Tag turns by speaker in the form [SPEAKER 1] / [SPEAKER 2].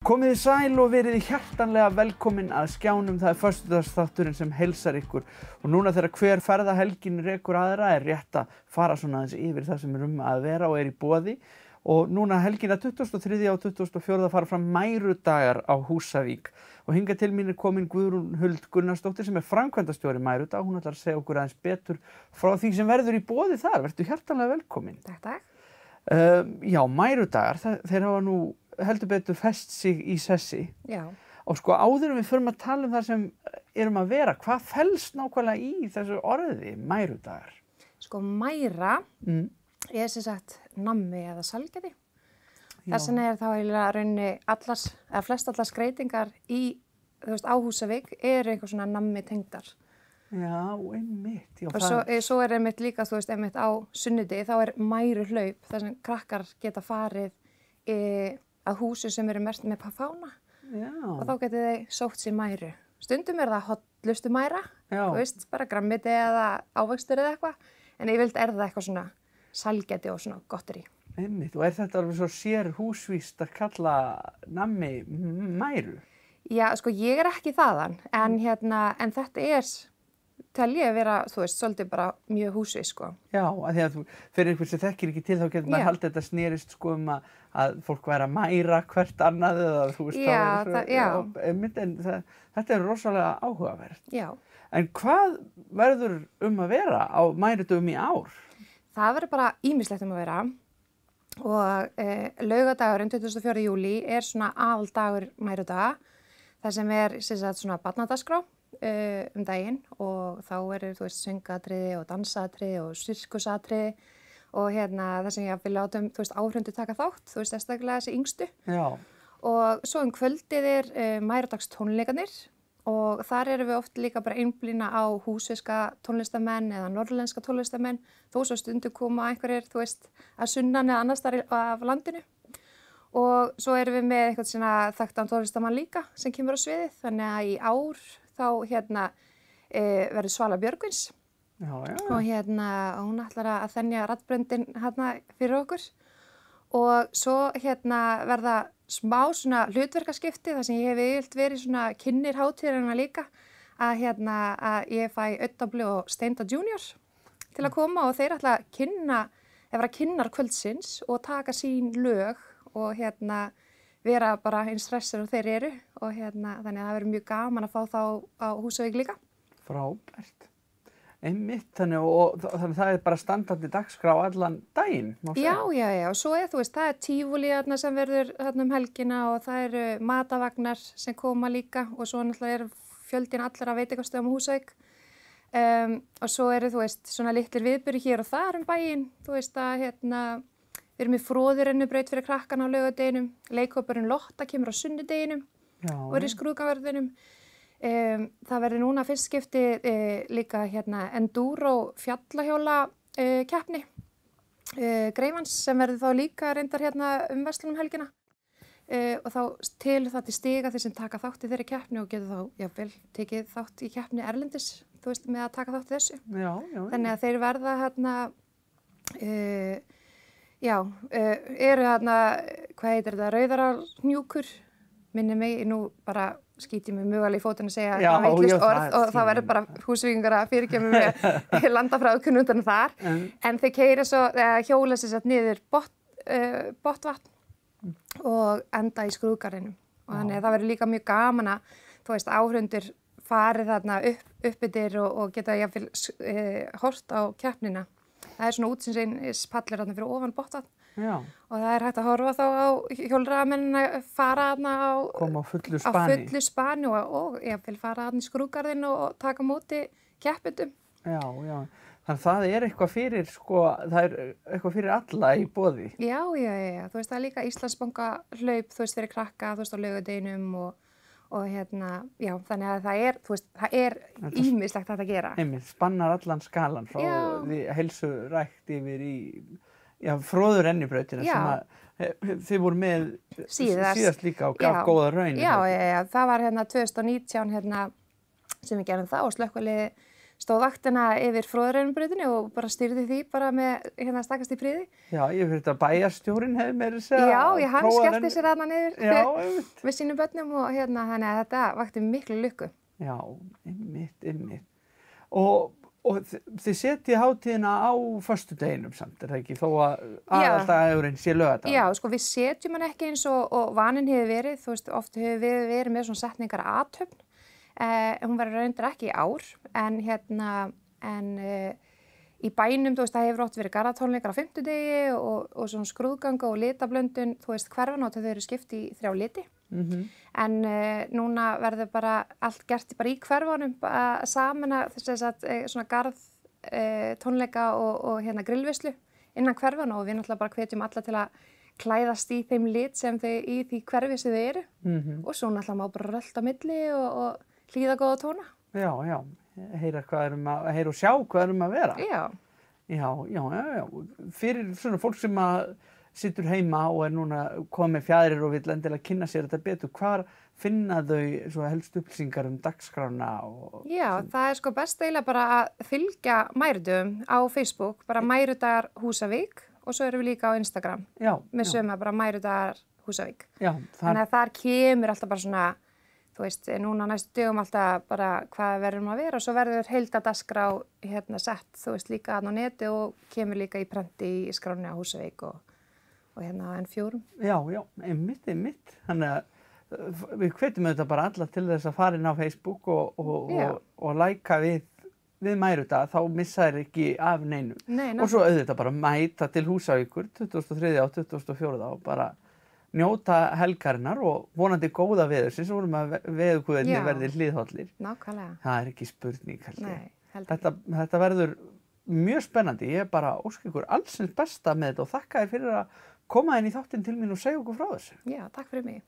[SPEAKER 1] Komið þið sæl og verið hjartanlega velkomin að skjánum. Það föstudagsþátturinn sem heilsar ykkur. Og núna þegar hver ferðahelgin rekur aðra rétt að fara svona aðeins yfir það sem að vera og í boði. Og núna helgina 23. og 24. fara fram Mærudagar á Húsavík. Og hingað til mín komin Guðrún Huld Gunnarsdóttir sem framkvæmdastjóri Mærudag. Hún ætlar að segja okkur aðeins betur frá því sem verður í boði þar. Vertu hjartanlega velkomin.
[SPEAKER 2] Takk.
[SPEAKER 1] Já, Mærudagar, þeir hafa nú heldur betur fest sig í sessi.
[SPEAKER 2] Já.
[SPEAKER 1] Og sko áður við förum að tala það sem að vera, hvað felst nákvæmlega í þessu orði, Mærudagar?
[SPEAKER 2] Sko mæra er sem sagt nammi eða salgæti. Þess vegna þá eiginlega rauninni flestallar skreytingar á Húsavík eru eitthvað svona nammi tengdar.
[SPEAKER 1] Já, einmitt. Já,
[SPEAKER 2] og svo er einmitt líka, einmitt á sunnudegi, þá mæru hlaup, þar sem krakkar geta farið að húsi sem eru merkt með fána.
[SPEAKER 1] Já.
[SPEAKER 2] Og þá getið þeir sótt sér mæru. Stundum það hollustu mæra, bara grammiti eða ávextir eða eitthvað, en yfirleitt það eitthvað svona salgæti og svona gotterí.
[SPEAKER 1] Einmitt, og þetta alveg svo sér húsvíst að kalla nammi mæru?
[SPEAKER 2] Já, sko ég ekki þaðan, en þetta tel ég að vera, svolítið bara mjög húsvís, sko.
[SPEAKER 1] Já, af því að fyrir einhvern sem þekkir ekki til þá getur maður haldið þetta snerist sko að fólk væri að mæra hvert annað eða einmitt, en þetta rosalega áhugavert.
[SPEAKER 2] Já.
[SPEAKER 1] En hvað verður að vera á Mærudögum í ár?
[SPEAKER 2] Það verður bara ýmislegt að vera og laugardagurinn 24. júlí svona aðaldagur Mærudaga, það sem sem sagt svona barnadagskrá daginn og þá söngatriði og dansatriði og sirkusatriði og það sem ég vil látum áhorfendur taka þátt, sérstaklega þessi yngstu.
[SPEAKER 1] Já. Og
[SPEAKER 2] svo kvöldið Mæradagstónleikarnir og þar erum við oft líka bara einblína á húsvíska tónlistamenn eða norrlenska tónlistamenn, þó svo stundum koma einhverjir, að sunnan eða annars þar af landinu. Og svo erum við með eitthvað svona þekktan tónlistamann líka sem kemur á sviðið, þannig að í ár þá verður Svala Björgvins.
[SPEAKER 1] Já.
[SPEAKER 2] Og hún ætlar að þenja raddbröndin fyrir okkur. Og svo verða smá svona hlutverkaskipti þar sem ég hef yfirleitt verið svona kynnir hátíðarinnar líka að ég fæ Öddabli og Steinda Junior til að koma og þeir ætla að vera kynnar kvöldsins og taka sín lög og vera bara eins stressir og þeir eru og þannig að það verður mjög gaman að fá þá á Húsavík líka.
[SPEAKER 1] Frábært. Einmitt, þannig það bara standandi dagskrá allan daginn, má segja.
[SPEAKER 2] Já, og svo það tífúli sem verður helgina og það eru matavagnar sem koma líka og svo náttúrulega fjöldin allir að veitingastöðum á Húsavík. Og svo eru svona litlir viðburðir hér og þar bæinn, við erum í fróðurennubraut fyrir krakkana á laugardeginum, leikhópurinn Lotta kemur á sunnudeginum og í skrúðgangverðinum. Það verður núna fyrst skipti líka enduro fjallahjóla keppni Greifans sem verður þá líka reyndar verslun helgina. Og þá til það til stiga þeir sem taka þátt í þeirri keppni og getur þá jafnvel tekið þátt í keppni erlendis, með að taka þátt í þessu.
[SPEAKER 1] Já.
[SPEAKER 2] Þannig að þeir verða eru hvað heitir þetta, Rauðarárhnjúkur, minni mig, nú bara skýti mig mögulega í fótinn að segja veitlist orð og það verður bara Húsvíkingar að fyrirgefna með landafræðikunnundunum þar. En þeir keyra svo, hjóla sér niður Botvatn og enda í skrúðgarðinum. Og þannig að það verður líka mjög gaman að áhorfendur farið þarna upp yfir og geta jafnvel horft á keppnina. Það svona útsýnispallir fyrir ofan Botvatn.
[SPEAKER 1] Já.
[SPEAKER 2] Og það hægt að horfa þá á hjólreiðamennina fara
[SPEAKER 1] koma á fullu
[SPEAKER 2] spani og jafnvel fara í skrúðgarðinn og taka móti keppendum.
[SPEAKER 1] Já. Þannig að það eitthvað fyrir, það eitthvað fyrir alla í boði.
[SPEAKER 2] Já. Það líka Íslandsbanka hlaup, fyrir krakka, á laugardeginum og þannig að það ýmislegt að gera.
[SPEAKER 1] Einmitt, spannar allan skalan frá heilsurækt yfir í fróðurennubrautina sem þið voru með síðast líka og gaf góða raun.
[SPEAKER 2] Já, það var 2019 sem við gerum það og slökkviliðið stóð vaktina yfir Fróðureynubrautinni og bara stýrði því bara með stakast í príði.
[SPEAKER 1] Já, ég fyrir þetta bæjarstjórinn hefði meira að segja.
[SPEAKER 2] Já, hann skellti sér þarna niður með sínum börnum og þannig að þetta vakti miklu lukku.
[SPEAKER 1] Já, einmitt. Og þið setjið hátíðina á föstudeginum samt, það ekki? Þó að aðaldagurinn sé laugardagur.
[SPEAKER 2] Já, sko við setjum hann ekki eins og vaninn hefur verið. Þú veist, oft hefur við verið með svona setningar athöfn. Hún verður reyndar ekki í ár, en í bænum, þú veist, það hefur oft verið garðatónleikar á fimmtudegi og svona skrúðganga og litablöndun, þú veist, hverfanót þau eru skipt í 3 liti. En núna verður bara allt gert bara í hverfanum, saman að svona garðtónleika og grillveislu innan hverfan og við náttúrulega bara hvetjum alla til að klæðast í þeim lit sem þau í því hverfi sem þau eru og svo náttúrulega má bara rölda á milli og hlýða góða tóna.
[SPEAKER 1] Já, heyra og sjá hvað að vera. Já. Fyrir svona fólk sem að situr heima og núna komið fjæðrir og vill endilega kynna sér þetta betur, hvar finna þau svo helst upplýsingar dagskrána?
[SPEAKER 2] Já, það sko best eiginlega bara að fylgja mærudögum á Facebook, bara Mærudagar Húsavík og svo erum við líka á Instagram með sömu bara Mærudagar Húsavík. Þannig að þar kemur alltaf bara svona, þú veist, núna næstu dögum alltaf bara hvað verðum að vera og svo verður heildadagskrá sett, þú veist, líka á neti og kemur líka í prenti í skráni á Húsavík og N4. Já,
[SPEAKER 1] einmitt. Þannig að við hvetjum þetta bara alla til þess að fara inn á Facebook og læka við Mærudag, þá missa þér ekki af neinu. Og svo auðvitað bara mæta til Húsavíkur 23. og 24. og bara njóta helgarinnar og vonandi góða veður, sem vorum að veðurguðinni verði hliðhollir.
[SPEAKER 2] Nákvæmlega.
[SPEAKER 1] Það er ekki spurning, held ég.
[SPEAKER 2] Nei,
[SPEAKER 1] Þetta verður mjög spennandi. Ég bara óska ykkur allsins besta með þetta og þakka þér fyrir að koma inn í þáttinn til mín og segja okkur frá þessu.
[SPEAKER 2] Já, takk fyrir mig.